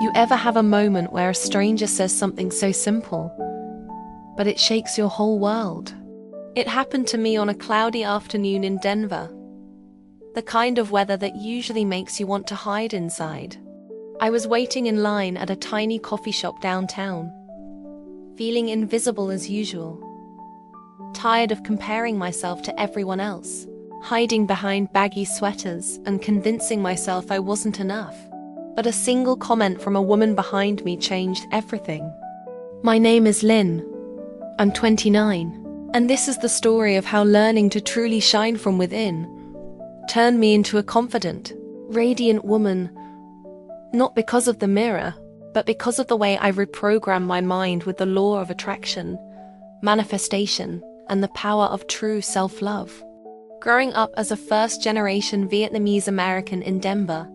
You ever have a moment where a stranger says something so simple, but it shakes your whole world? It happened to me on a cloudy afternoon in Denver. The kind of weather that usually makes you want to hide inside. I was waiting in line at a tiny coffee shop downtown, feeling invisible as usual. Tired of comparing myself to everyone else, hiding behind baggy sweaters and convincing myself I wasn't enough. But a single comment from a woman behind me changed everything. "My name is Lynn. I'm 29. And this is the story of how learning to truly shine from within turned me into a confident, radiant woman, not because of the mirror, but because of the way I reprogrammed my mind with the law of attraction, manifestation, and the power of true self-love. Growing up as a first-generation Vietnamese American in Denver,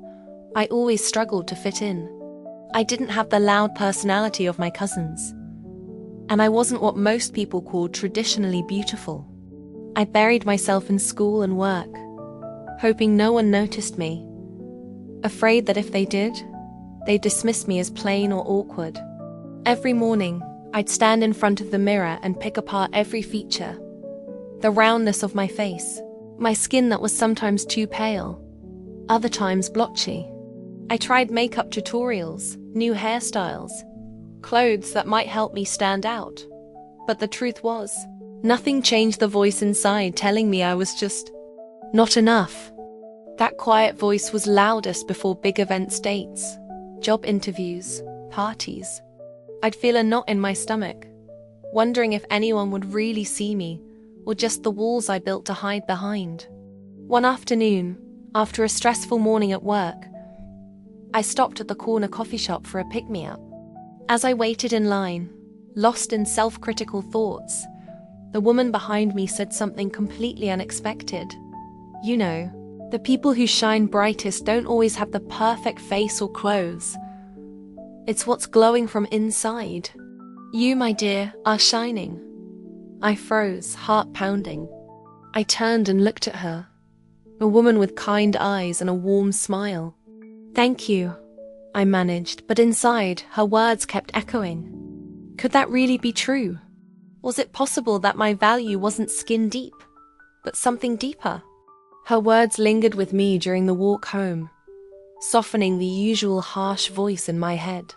I always struggled to fit in. I didn't have the loud personality of my cousins, and I wasn't what most people called traditionally beautiful. I buried myself in school and work, hoping no one noticed me, afraid that if they did, they'd dismiss me as plain or awkward. Every morning, I'd stand in front of the mirror and pick apart every feature. The roundness of my face, my skin that was sometimes too pale, other times blotchy. I tried makeup tutorials, new hairstyles, clothes that might help me stand out. But the truth was, nothing changed the voice inside telling me I was just not enough. That quiet voice was loudest before big events dates, job interviews, parties. I'd feel a knot in my stomach, wondering if anyone would really see me or just the walls I built to hide behind. One afternoon, after a stressful morning at work, I stopped at the corner coffee shop for a pick-me-up. As I waited in line, lost in self-critical thoughts, the woman behind me said something completely unexpected. "You know, the people who shine brightest don't always have the perfect face or clothes. It's what's glowing from inside. You, my dear, are shining." I froze, heart pounding. I turned and looked at her, a woman with kind eyes and a warm smile. "Thank you," I managed, but inside, her words kept echoing. Could that really be true? Was it possible that my value wasn't skin deep, but something deeper? Her words lingered with me during the walk home, softening the usual harsh voice in my head.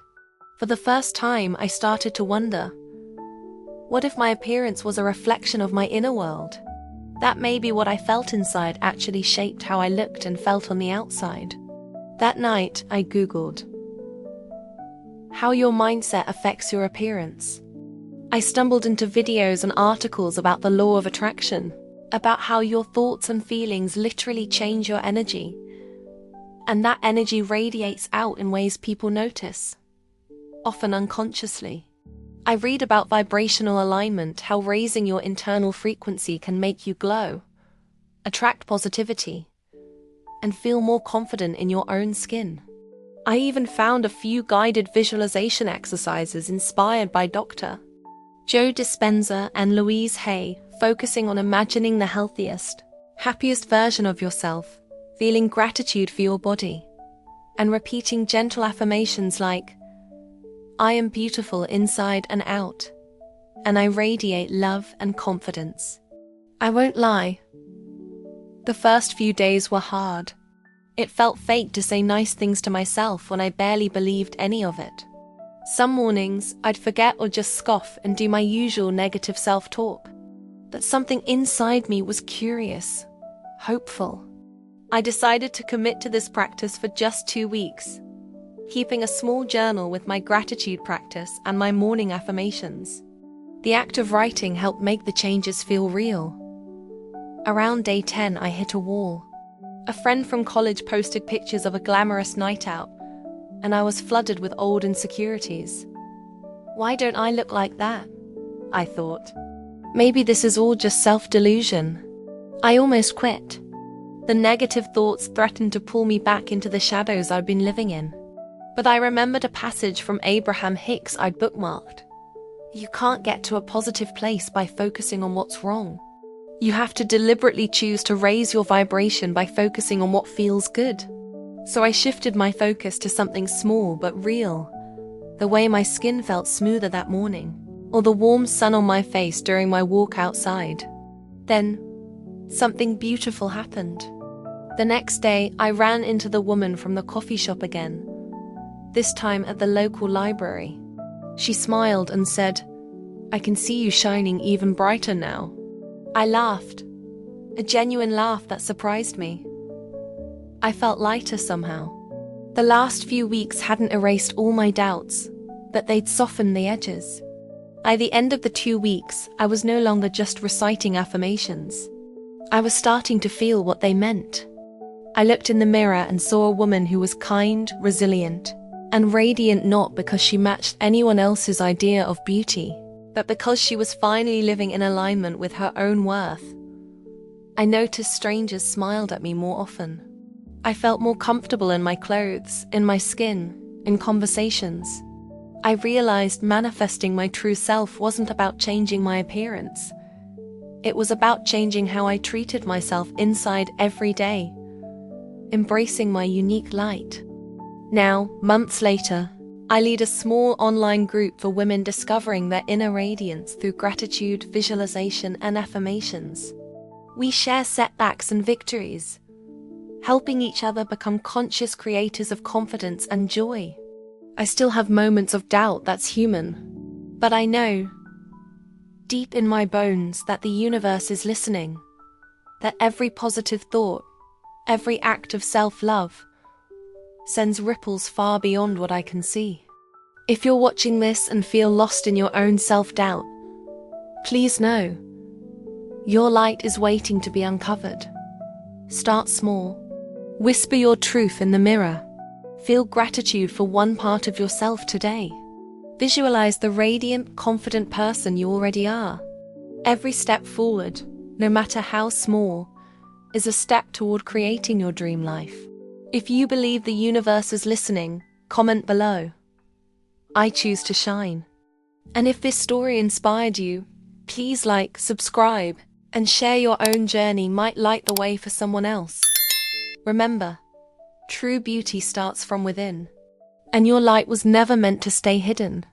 For the first time, I started to wonder, what if my appearance was a reflection of my inner world? That maybe what I felt inside actually shaped how I looked and felt on the outside. That night, I Googled how your mindset affects your appearance. I stumbled into videos and articles about the law of attraction, about how your thoughts and feelings literally change your energy, and that energy radiates out in ways people notice, often unconsciously. I read about vibrational alignment, how raising your internal frequency can make you glow, attract positivity, and feel more confident in your own skin. I even found a few guided visualization exercises inspired by Dr. Joe Dispenza and Louise Hay, focusing on imagining the healthiest, happiest version of yourself, feeling gratitude for your body, and repeating gentle affirmations like, "I am beautiful inside and out, and I radiate love and confidence." I won't lie. The first few days were hard. It felt fake to say nice things to myself when I barely believed any of it. Some mornings, I'd forget or just scoff and do my usual negative self-talk. But something inside me was curious, hopeful. I decided to commit to this practice for just 2 weeks, keeping a small journal with my gratitude practice and my morning affirmations. The act of writing helped make the changes feel real. Around day 10, I hit a wall. A friend from college posted pictures of a glamorous night out, and I was flooded with old insecurities. Why don't I look like that? I thought. Maybe this is all just self-delusion. I almost quit. The negative thoughts threatened to pull me back into the shadows I'd been living in. But I remembered a passage from Abraham Hicks I'd bookmarked. You can't get to a positive place by focusing on what's wrong. You have to deliberately choose to raise your vibration by focusing on what feels good. So I shifted my focus to something small but real. The way my skin felt smoother that morning, or the warm sun on my face during my walk outside. Then, something beautiful happened. The next day, I ran into the woman from the coffee shop again, this time at the local library. She smiled and said, "I can see you shining even brighter now." I laughed, a genuine laugh that surprised me. I felt lighter somehow. The last few weeks hadn't erased all my doubts, but they'd softened the edges. By the end of the 2 weeks, I was no longer just reciting affirmations. I was starting to feel what they meant. I looked in the mirror and saw a woman who was kind, resilient, and radiant, not because she matched anyone else's idea of beauty, but because she was finally living in alignment with her own worth. I noticed strangers smiled at me more often. I felt more comfortable in my clothes, in my skin, in conversations. I realized manifesting my true self wasn't about changing my appearance. It was about changing how I treated myself inside every day, embracing my unique light. Now, months later, I lead a small online group for women discovering their inner radiance through gratitude, visualization, and affirmations. We share setbacks and victories, helping each other become conscious creators of confidence and joy. I still have moments of doubt, that's human. But I know, deep in my bones, that the universe is listening. That every positive thought, every act of self-love, sends ripples far beyond what I can see. If you're watching this and feel lost in your own self-doubt, please know, your light is waiting to be uncovered. Start small. Whisper your truth in the mirror. Feel gratitude for one part of yourself today. Visualize the radiant, confident person you already are. Every step forward, no matter how small, is a step toward creating your dream life. If you believe the universe is listening, comment below. I choose to shine. And if this story inspired you, please like, subscribe, and share. Your own journey might light the way for someone else. Remember, true beauty starts from within, and your light was never meant to stay hidden.